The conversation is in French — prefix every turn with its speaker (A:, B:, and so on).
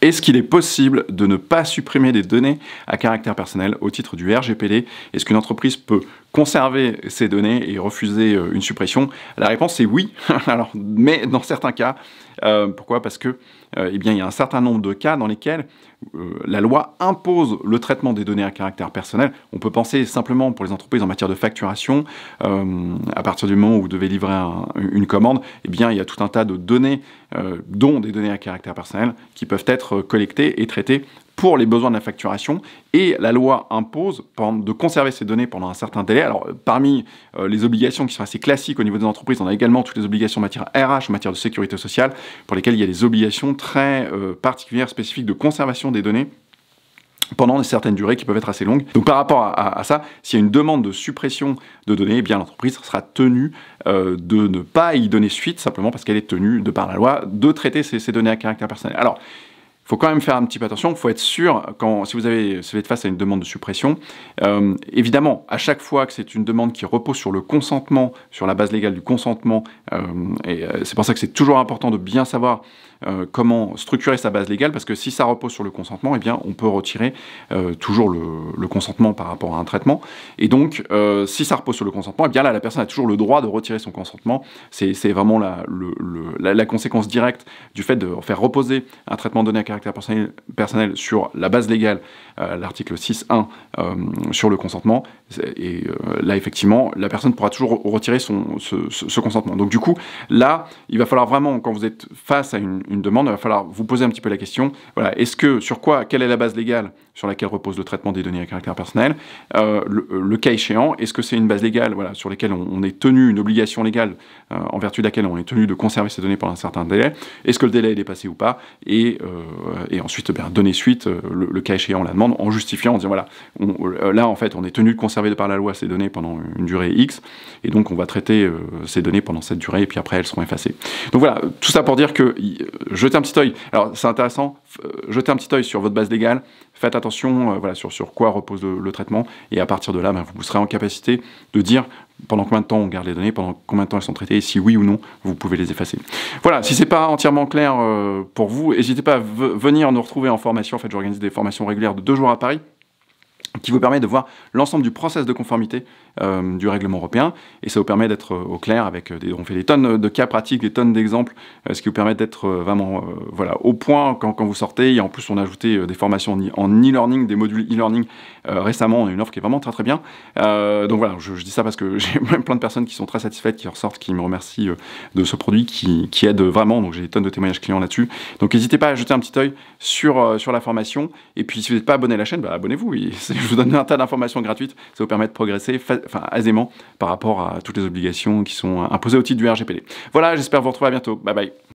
A: Est-ce qu'il est possible de ne pas supprimer des données à caractère personnel au titre du RGPD? Est-ce qu'une entreprise peut conserver ces données et refuser une suppression? La réponse est oui. Alors, mais dans certains cas, pourquoi? Parce que eh bien, il y a un certain nombre de cas dans lesquels la loi impose le traitement des données à caractère personnel. On peut penser simplement pour les entreprises en matière de facturation, à partir du moment où vous devez livrer une commande, eh bien, il y a tout un tas de données, dont des données à caractère personnel, qui peuvent être collectées et traitées pour les besoins de la facturation, et la loi impose de conserver ces données pendant un certain délai. Alors, parmi les obligations qui sont assez classiques au niveau des entreprises, on a également toutes les obligations en matière RH, en matière de sécurité sociale, pour lesquelles il y a des obligations très particulières, spécifiques de conservation des données pendant certaines durées qui peuvent être assez longues. Donc par rapport à ça, s'il y a une demande de suppression de données, eh bien l'entreprise sera tenue de ne pas y donner suite, simplement parce qu'elle est tenue, de par la loi, de traiter ces données à caractère personnel. Alors, il faut quand même faire un petit peu attention, il faut être sûr, si vous êtes face à une demande de suppression, évidemment, à chaque fois que c'est une demande qui repose sur le consentement, sur la base légale du consentement, et c'est pour ça que c'est toujours important de bien savoir comment structurer sa base légale, parce que si ça repose sur le consentement, eh bien, on peut retirer toujours le consentement par rapport à un traitement, et donc, si ça repose sur le consentement, eh bien là, la personne a toujours le droit de retirer son consentement. C'est vraiment la conséquence directe du fait de faire reposer un traitement donné à caractère personnel sur la base légale, l'article 6.1 sur le consentement, et là effectivement la personne pourra toujours retirer ce consentement. Donc du coup là il va falloir vraiment, quand vous êtes face à une demande, il va falloir vous poser un petit peu la question, voilà, quelle est la base légale sur laquelle repose le traitement des données à caractère personnel, le cas échéant, est-ce que c'est une base légale, voilà, sur laquelle on est tenu, une obligation légale en vertu de laquelle on est tenu de conserver ces données pendant un certain délai, est-ce que le délai est dépassé ou pas, et ensuite donner suite, le cas échéant, la demande, en justifiant, en disant voilà, là en fait on est tenu de conserver de par la loi ces données pendant une durée X, et donc on va traiter ces données pendant cette durée, et puis après elles seront effacées. Donc voilà, tout ça pour dire que jetez un petit œil, alors c'est intéressant, jetez un petit œil sur votre base légale, faites attention voilà, sur quoi repose le traitement, et à partir de là, vous serez en capacité de dire pendant combien de temps on garde les données, pendant combien de temps elles sont traitées, et si oui ou non, vous pouvez les effacer. Voilà, si c'est pas entièrement clair pour vous, n'hésitez pas à venir nous retrouver en formation. En fait, j'organise des formations régulières de 2 jours à Paris, qui vous permet de voir l'ensemble du process de conformité du règlement européen, et ça vous permet d'être au clair avec on fait des tonnes de cas pratiques, des tonnes d'exemples, ce qui vous permet d'être vraiment voilà, au point quand vous sortez. Et en plus on a ajouté des formations en e-learning, des modules e-learning récemment. On a une offre qui est vraiment très très bien, donc voilà, je dis ça parce que j'ai même plein de personnes qui sont très satisfaites, qui ressortent, qui me remercient de ce produit qui aide vraiment, donc j'ai des tonnes de témoignages clients là-dessus. Donc n'hésitez pas à jeter un petit œil sur la formation, et puis si vous n'êtes pas abonné à la chaîne, abonnez-vous, je vous donne un tas d'informations gratuites, ça vous permet de progresser aisément par rapport à toutes les obligations qui sont imposées au titre du RGPD. Voilà, j'espère vous retrouver à bientôt. Bye bye.